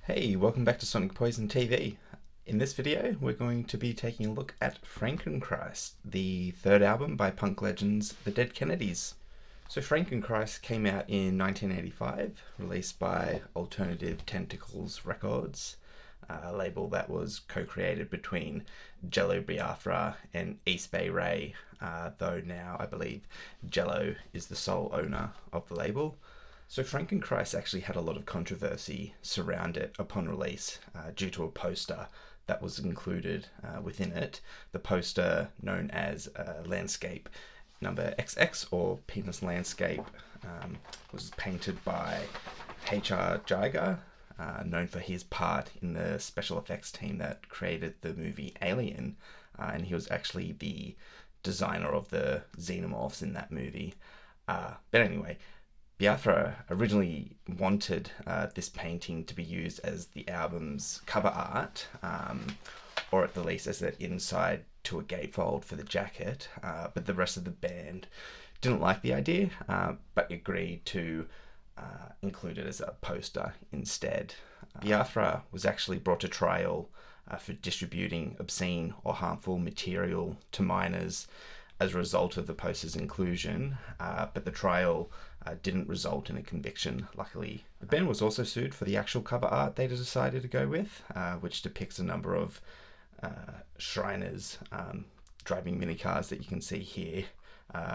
Hey, welcome back to Sonic Poison TV. In this video, we're going to be taking a look at Frankenchrist, the third album by punk legends The Dead Kennedys. So Frankenchrist came out in 1985, released by Alternative Tentacles Records, a label that was co-created between Jello Biafra and East Bay Ray, though now I believe Jello is the sole owner of the label. So Frankenchrist actually had a lot of controversy surround it upon release due to a poster that was included within it. The poster known as Landscape Number XX, or Penis Landscape, was painted by H.R. Giger, known for his part in the special effects team that created the movie Alien, and he was actually the designer of the xenomorphs in that movie. But anyway, Biafra originally wanted this painting to be used as the album's cover art, or at the least as the inside to a gatefold for the jacket, but the rest of the band didn't like the idea, but agreed to include it as a poster instead. Biafra was actually brought to trial for distributing obscene or harmful material to minors as a result of the poster's inclusion, but the trial didn't result in a conviction, luckily. The band was also sued for the actual cover art they decided to go with, which depicts a number of Shriners driving minicars that you can see here.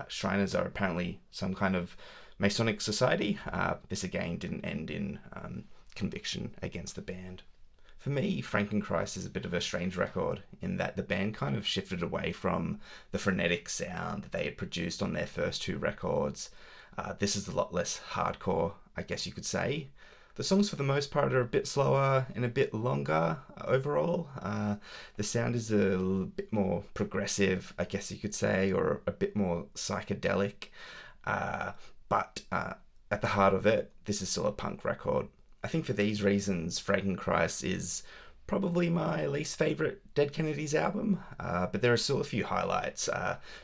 Shriners are apparently some kind of Masonic society. This again didn't end in conviction against the band. For me, Frankenchrist is a bit of a strange record in that the band kind of shifted away from the frenetic sound that they had produced on their first two records. This is a lot less hardcore, I guess you could say. The songs for the most part are a bit slower and a bit longer overall. The sound is a little bit more progressive, I guess you could say, or a bit more psychedelic. But at the heart of it, this is still a punk record. I think for these reasons, Frankenchrist is probably my least favourite Dead Kennedys album, but there are still a few highlights,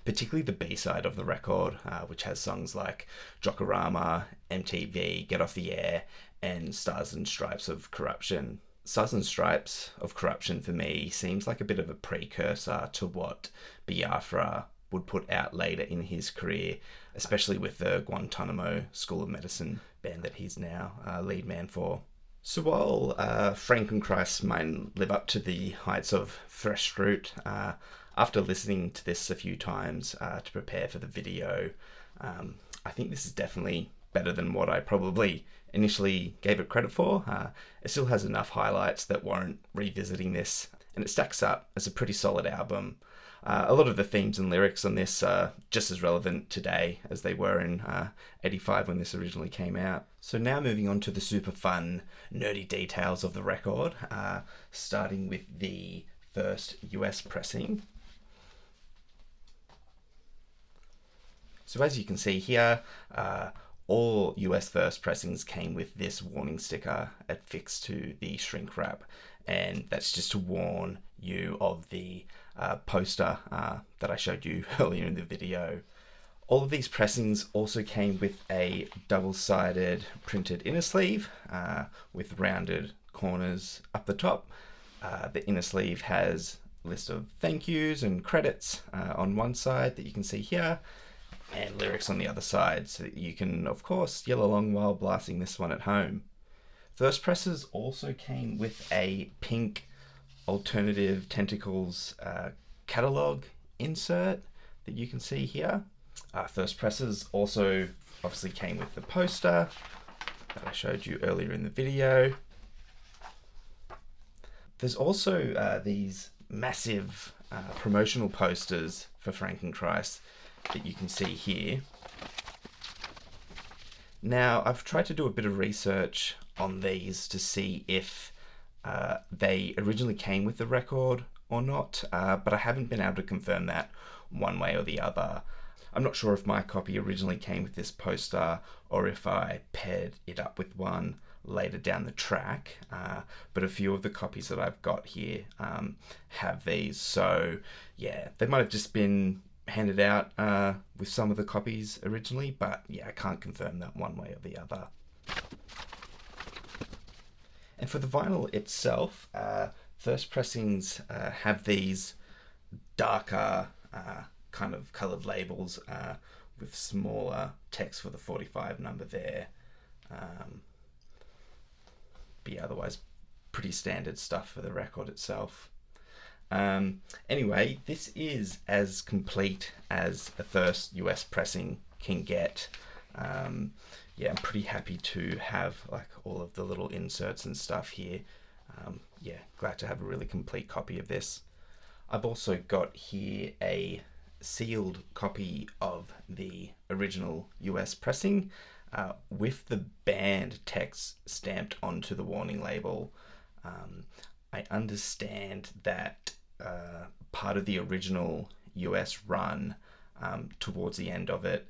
particularly the B-side of the record, which has songs like Jokorama, MTV, Get Off the Air, and Stars and Stripes of Corruption. Stars and Stripes of Corruption for me seems like a bit of a precursor to what Biafra would put out later in his career, especially with the Guantanamo School of Medicine band that he's now lead man for. So while Frankenchrist might live up to the heights of Fresh Fruit, after listening to this a few times to prepare for the video, I think this is definitely better than what I probably initially gave it credit for. It still has enough highlights that warrant revisiting this, and it stacks up as a pretty solid album. A lot of the themes and lyrics on this are just as relevant today as they were in 85 when this originally came out. So now moving on to the super fun, nerdy details of the record, starting with the first US pressing. So as you can see here, all US first pressings came with this warning sticker affixed to the shrink wrap, and that's just to warn you of the poster that I showed you earlier in the video. All of these pressings also came with a double-sided printed inner sleeve with rounded corners up the top. The inner sleeve has a list of thank yous and credits on one side that you can see here, and lyrics on the other side, so that you can, of course, yell along while blasting this one at home. First presses also came with a pink Alternative Tentacles catalog insert that you can see here. First presses also obviously came with the poster that I showed you earlier in the video. There's also these massive promotional posters for Frankenchrist that you can see here. Now, I've tried to do a bit of research on these to see if they originally came with the record or not, but I haven't been able to confirm that one way or the other. I'm not sure if my copy originally came with this poster or if I paired it up with one later down the track, but a few of the copies that I've got here have these, so yeah, they might have just been handed out with some of the copies originally, but yeah, I can't confirm that one way or the other. And for the vinyl itself, first pressings have these darker kind of coloured labels with smaller text for the 45 number there. But yeah, otherwise pretty standard stuff for the record itself. Anyway, this is as complete as a first US pressing can get. Yeah, I'm pretty happy to have like all of the little inserts and stuff here. Yeah, glad to have a really complete copy of this. I've also got here a sealed copy of the original US pressing with the band text stamped onto the warning label. I understand that part of the original US run, towards the end of it,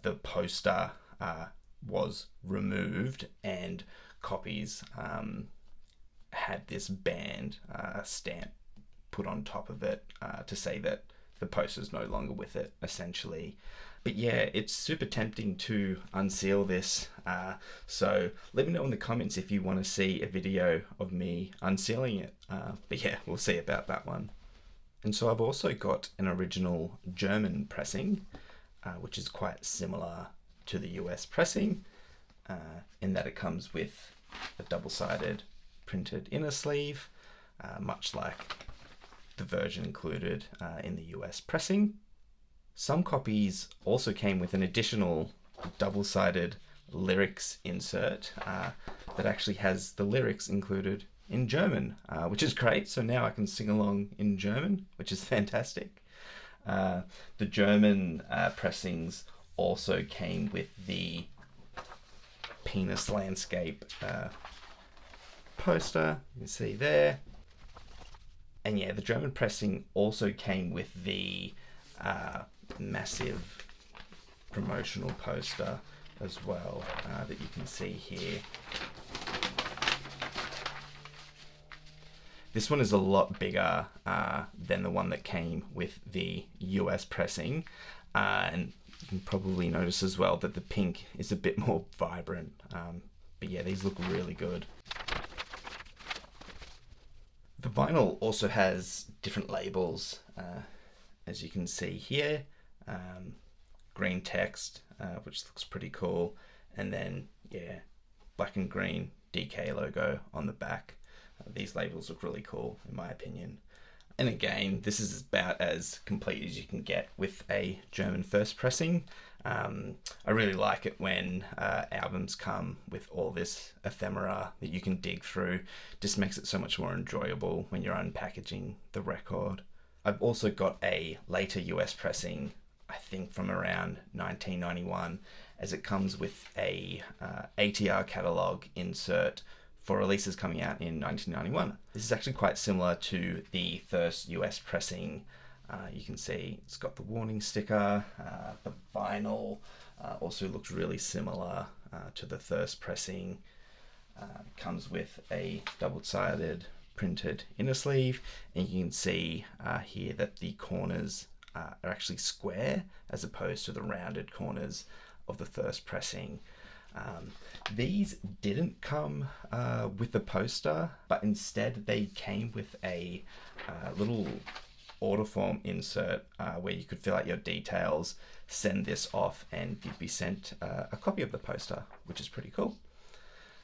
the poster was removed and copies had this band stamp put on top of it to say that the poster's no longer with it, essentially. But yeah, it's super tempting to unseal this, so let me know in the comments if you want to see a video of me unsealing it. But yeah, we'll see about that one. And so I've also got an original German pressing, which is quite similar to the US pressing, in that it comes with a double-sided printed inner sleeve, much like the version included in the US pressing. Some copies also came with an additional double-sided lyrics insert that actually has the lyrics included in German, which is great. So now I can sing along in German, which is fantastic. The German pressings also came with the penis landscape poster, you can see there. And yeah, the German pressing also came with the massive promotional poster as well, that you can see here. This one is a lot bigger than the one that came with the US pressing, and you can probably notice as well that the pink is a bit more vibrant. But yeah, these look really good. The vinyl also has different labels, as you can see here. Green text, which looks pretty cool, and then yeah, black and green DK logo on the back. These labels look really cool in my opinion. And again, this is about as complete as you can get with a German first pressing. I really like it when albums come with all this ephemera that you can dig through. Just makes it so much more enjoyable when you're unpackaging the record. I've also got a later US pressing, I think from around 1991, as it comes with a ATR catalog insert for releases coming out in 1991. This is actually quite similar to the first US pressing. You can see it's got the warning sticker. The vinyl also looks really similar to the first pressing. Comes with a double-sided printed inner sleeve, and you can see here that the corners are actually square as opposed to the rounded corners of the first pressing. These didn't come with the poster, but instead they came with a little order form insert where you could fill out your details, send this off, and you'd be sent a copy of the poster, which is pretty cool.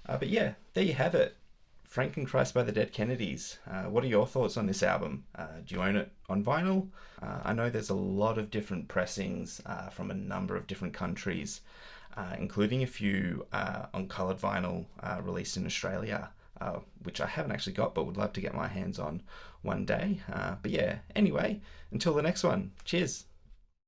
But yeah, there you have it. Frankenchrist by the Dead Kennedys. What are your thoughts on this album? Do you own it on vinyl? I know there's a lot of different pressings from a number of different countries, including a few on coloured vinyl released in Australia, which I haven't actually got but would love to get my hands on one day. But yeah, anyway, until the next one, cheers.